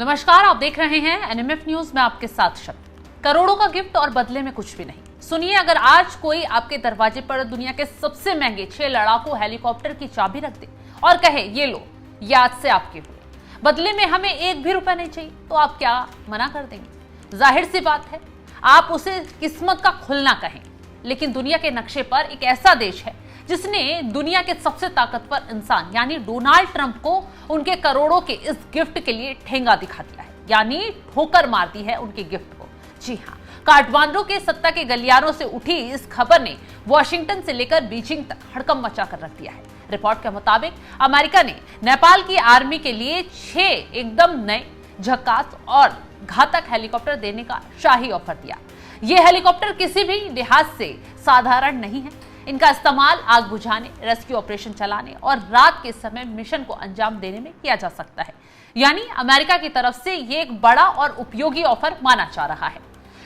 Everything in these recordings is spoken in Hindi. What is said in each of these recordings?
नमस्कार, आप देख रहे हैं एनएमएफ न्यूज में आपके साथ शक्ति। करोड़ों का गिफ्ट और बदले में कुछ भी नहीं। सुनिए, अगर आज कोई आपके दरवाजे पर दुनिया के सबसे महंगे 6 लड़ाकू हेलीकॉप्टर की चाबी रख दे और कहे ये लो, ये आज से आपके हुए, बदले में हमें 1 भी रुपया नहीं चाहिए, तो आप क्या मना कर देंगे? जाहिर सी बात है, आप उसे किस्मत का खुलना कहें। लेकिन दुनिया के नक्शे पर एक ऐसा देश है जिसने दुनिया के सबसे ताकतवर इंसान यानी डोनाल्ड ट्रंप को उनके करोड़ों के इस गिफ्ट के लिए ठेंगा दिखा दिया है, यानी ठोकर मार दी है उनके गिफ्ट को। जी हाँ, काठमांडू के सत्ता के गलियारों से उठी इस खबर ने वॉशिंगटन से लेकर बीजिंग तक हड़कंप मचा कर रख दिया है। रिपोर्ट के मुताबिक अमेरिका ने नेपाल की आर्मी के लिए 6 एकदम नए, झकास और घातक हेलीकॉप्टर देने का शाही ऑफर दिया। ये हेलीकॉप्टर किसी भी लिहाज से साधारण नहीं है। इनका इस्तेमाल आग बुझाने, रेस्क्यू ऑपरेशन चलाने और रात के समय मिशन को अंजाम देने में किया जा सकता है। यानी अमेरिका की तरफ से ये एक बड़ा और उपयोगी ऑफर माना जा रहा है।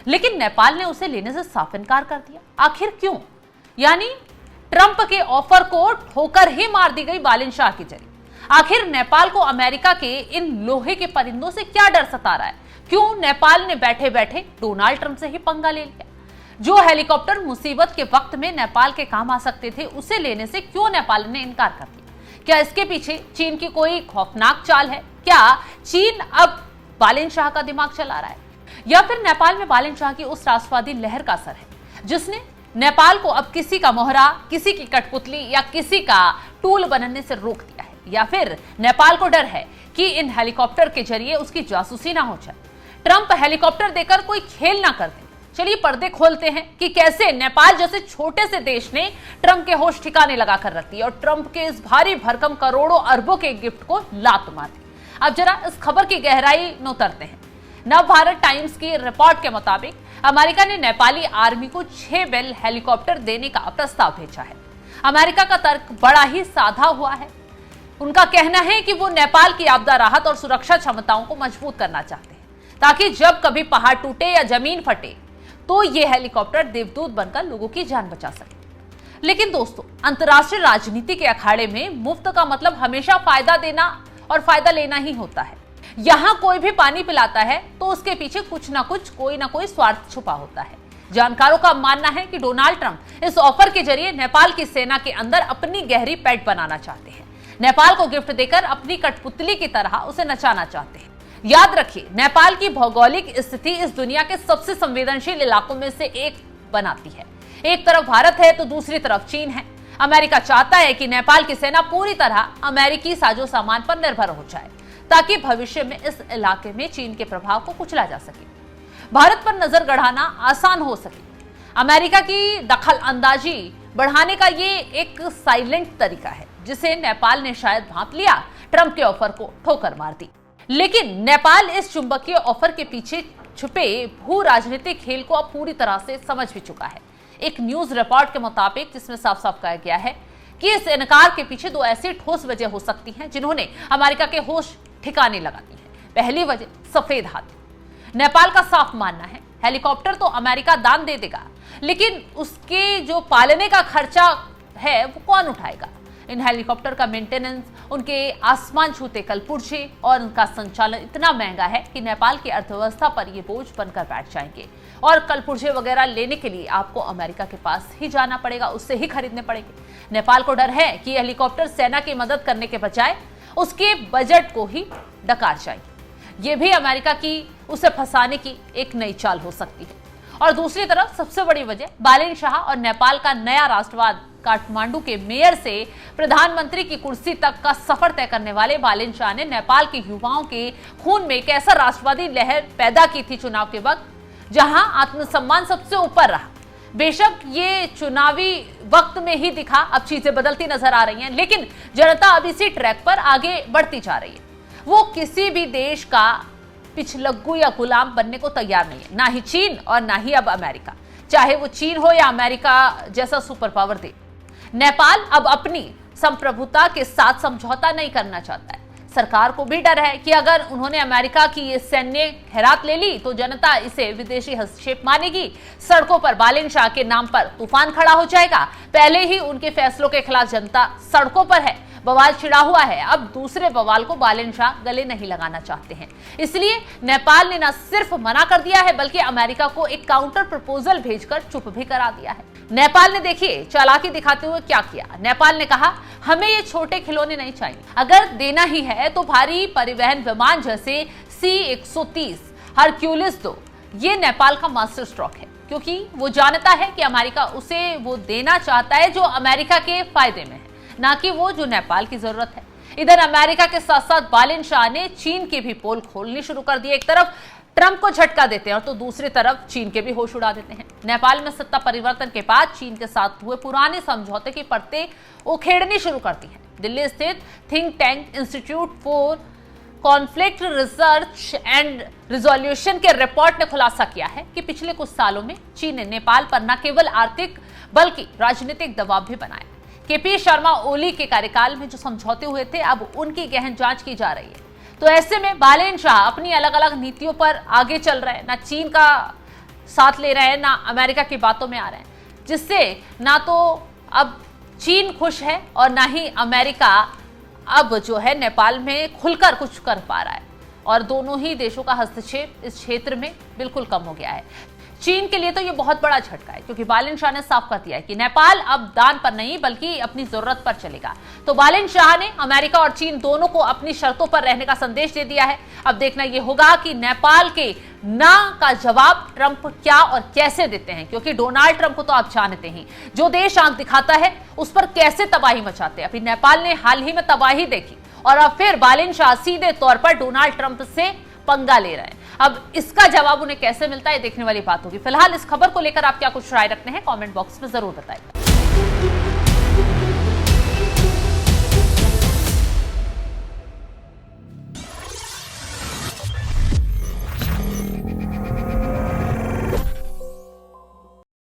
लेकिन नेपाल ने उसे लेने से साफ इनकार कर दिया। आखिर क्यों? यानी ट्रंप के ऑफर को ठोकर ही मार दी गई बालिन शाह के जरिए। आखिर नेपाल को अमेरिका के इन लोहे के परिंदों से क्या डर सता रहा है? क्यों नेपाल ने बैठे बैठे डोनाल्ड ट्रंप से ही पंगा ले लिया? जो हेलीकॉप्टर मुसीबत के वक्त में नेपाल के काम आ सकते थे, उसे लेने से क्यों नेपाल ने इनकार कर दिया? क्या इसके पीछे चीन की कोई खौफनाक चाल है? क्या चीन अब बालिन शाह का दिमाग चला रहा है, या फिर नेपाल में बालिन शाह की उस राष्ट्रवादी लहर का असर है जिसने नेपाल को अब किसी का मोहरा, किसी की कठपुतली या किसी का टूल बनने से रोक दिया है? या फिर नेपाल को डर है कि इन हेलीकॉप्टर के जरिए उसकी जासूसी ना हो जाए, ट्रंप हेलीकॉप्टर देकर कोई खेल ना कर दे? चलिए पर्दे खोलते हैं कि कैसे नेपाल जैसे छोटे से देश ने ट्रंप के होश ठिकाने लगाकर रख दिए और ट्रंप के इस भारी भरकम करोड़ों अरबों के गिफ्ट को लात मार दी। अब जरा इस खबर की गहराई में उतरते हैं। नव भारत टाइम्स की रिपोर्ट के मुताबिक अमेरिका ने नेपाली आर्मी को 6 बेल हेलीकॉप्टर देने का प्रस्ताव भेजा है। अमेरिका का तर्क बड़ा ही साधा हुआ है। उनका कहना है कि वो नेपाल की आपदा राहत और सुरक्षा क्षमताओं को मजबूत करना चाहते हैं, ताकि जब कभी पहाड़ टूटे या जमीन फटे तो ये हेलीकॉप्टर देवदूत बनकर लोगों की जान बचा सके। लेकिन दोस्तों, अंतर्राष्ट्रीय राजनीति के अखाड़े में मुफ्त का मतलब हमेशा फायदा देना और फायदा लेना ही होता है। यहां कोई भी पानी पिलाता है तो उसके पीछे कुछ ना कुछ, कोई ना कोई स्वार्थ छुपा होता है। जानकारों का मानना है कि डोनाल्ड ट्रंप इस ऑफर के जरिए नेपाल की सेना के अंदर अपनी गहरी पैठ बनाना चाहते हैं। नेपाल को गिफ्ट देकर अपनी कठपुतली की तरह उसे नचाना चाहते हैं। याद रखिए, नेपाल की भौगोलिक स्थिति इस दुनिया के सबसे संवेदनशील इलाकों में से एक बनाती है। एक तरफ भारत है तो दूसरी तरफ चीन है। अमेरिका चाहता है कि नेपाल की सेना पूरी तरह अमेरिकी साजो सामान पर निर्भर हो जाए, ताकि भविष्य में इस इलाके में चीन के प्रभाव को कुचला जा सके, भारत पर नजर गड़ाना आसान हो सके। अमेरिका की दखल अंदाजी बढ़ाने का ये एक साइलेंट तरीका है, जिसे नेपाल ने शायद भांप लिया, ट्रंप के ऑफर को ठोकर मार दी। लेकिन नेपाल इस चुंबकीय ऑफर के पीछे छुपे भू राजनीतिक खेल को अब पूरी तरह से समझ भी चुका है। एक न्यूज रिपोर्ट के मुताबिक, जिसमें साफ साफ कहा गया है कि इस इनकार के पीछे 2 ऐसी ठोस वजह हो सकती हैं जिन्होंने अमेरिका के होश ठिकाने लगा दी है। पहली वजह, सफेद हाथी। नेपाल का साफ मानना है हेलीकॉप्टर तो अमेरिका दान दे देगा, लेकिन उसके जो पालने का खर्चा है वो कौन उठाएगा? इन हेलीकॉप्टर का मेंटेनेंस, उनके आसमान छूते कलपुर्जे और उनका संचालन इतना महंगा है कि नेपाल की अर्थव्यवस्था पर ये बोझ बनकर बैठ जाएंगे। और कलपुर्जे वगैरह लेने के लिए आपको अमेरिका के पास ही जाना पड़ेगा, उससे ही खरीदने पड़ेंगे। नेपाल को डर है कि हेलीकॉप्टर सेना की मदद करने के बजाय उसके बजट को ही डकार जाएंगे। ये भी अमेरिका की उसे फंसाने की एक नई चाल हो सकती है। और दूसरी तरफ सबसे बड़ी वजह, बालिन शाह और नेपाल का नया राष्ट्रवाद। काठमांडू के मेयर से प्रधानमंत्री की कुर्सी तक का सफर तय करने वाले बालिन शाह ने नेपाल के युवाओं के खून में एक ऐसा राष्ट्रवादी लहर पैदा की थी चुनाव के वक्त, जहां आत्मसम्मान सबसे ऊपर रहा। बेशक ये चुनावी वक्त में ही दिखा, अब चीजें बदलती नजर आ रही हैं, लेकिन जनता अब इसी ट्रैक पर आगे बढ़ती जा रही है। वो किसी भी देश का पिछलग्गू या गुलाम बनने को तैयार नहीं है, ना ही चीन और ना ही अब अमेरिका, चाहे वो चीन हो या अमेरिका जैसा सुपर पावर दे। नेपाल अब अपनी संप्रभुता के साथ समझौता नहीं करना चाहता है। सरकार को भी डर है कि अगर उन्होंने अमेरिका की ये सैन्य खैरात ले ली तो जनता इसे विदेशी हस्तक्षेप मानेगी, सड़कों पर बालिन शाह के नाम पर तूफान खड़ा हो जाएगा। पहले ही उनके फैसलों के खिलाफ जनता सड़कों पर है। बवाल छिड़ा हुआ है। अब दूसरे बवाल को बालेन शाह गले नहीं लगाना चाहते हैं, इसलिए नेपाल ने न सिर्फ मना कर दिया है बल्कि अमेरिका को एक काउंटर प्रपोजल भेजकर चुप भी करा दिया है। नेपाल ने देखिए चालाकी दिखाते हुए क्या किया। नेपाल ने कहा हमें ये छोटे खिलौने नहीं चाहिए, अगर देना ही है तो भारी परिवहन विमान जैसे C-130 हरक्यूलिस दो। ये नेपाल का मास्टर स्ट्रोक है, क्योंकि वो जानता है कि अमेरिका उसे वो देना चाहता है जो अमेरिका के फायदे में है, ना कि वो जो नेपाल की जरूरत है। इधर अमेरिका के साथ साथ बालेन शाह ने चीन के भी पोल खोलनी शुरू कर दिए। एक तरफ ट्रंप को झटका देते हैं और तो दूसरी तरफ चीन के भी होश उड़ा देते हैं। नेपाल में सत्ता परिवर्तन के बाद चीन के साथ हुए पुराने समझौते की परतें उखेड़नी शुरू कर दी है। दिल्ली स्थित think tank institute for conflict research and resolution के रिपोर्ट ने खुलासा किया है कि पिछले कुछ सालों में चीन ने नेपाल पर न केवल आर्थिक बल्कि राजनीतिक दबाव भी बनाया। केपी शर्मा ओली के कार्यकाल में जो समझौते हुए थे अब उनकी गहन जांच की जा रही है। तो ऐसे में बालेन शाह अपनी अलग अलग नीतियों पर आगे चल रहे हैं, ना चीन का साथ ले रहे हैं ना अमेरिका की बातों में आ रहे हैं, जिससे ना तो अब चीन खुश है और ना ही अमेरिका अब जो है नेपाल में खुलकर कुछ कर पा रहा है। और दोनों ही देशों का हस्तक्षेप इस क्षेत्र में बिल्कुल कम हो गया है। चीन के लिए तो ये बहुत बड़ा झटका है, क्योंकि बालेन शाह ने साफ कर दिया है कि नेपाल अब दान पर नहीं बल्कि अपनी जरूरत पर चलेगा। तो बालेन शाह ने अमेरिका और चीन दोनों को अपनी शर्तों पर रहने का संदेश दे दिया है। अब देखना यह होगा कि नेपाल के ना का जवाब ट्रंप क्या और कैसे देते हैं, क्योंकि डोनाल्ड ट्रंप को तो आप जानते हैं, जो देश आंख दिखाता है उस पर कैसे तबाही मचाते हैं। अभी नेपाल ने हाल ही में तबाही देखी और अब फिर बालेन शाह सीधे तौर पर डोनाल्ड ट्रंप से पंगा ले रहे हैं। अब इसका जवाब उन्हें कैसे मिलता है देखने वाली बात होगी। फिलहाल इस खबर को लेकर आप क्या कुछ राय रखते हैं कमेंट बॉक्स में जरूर बताइए।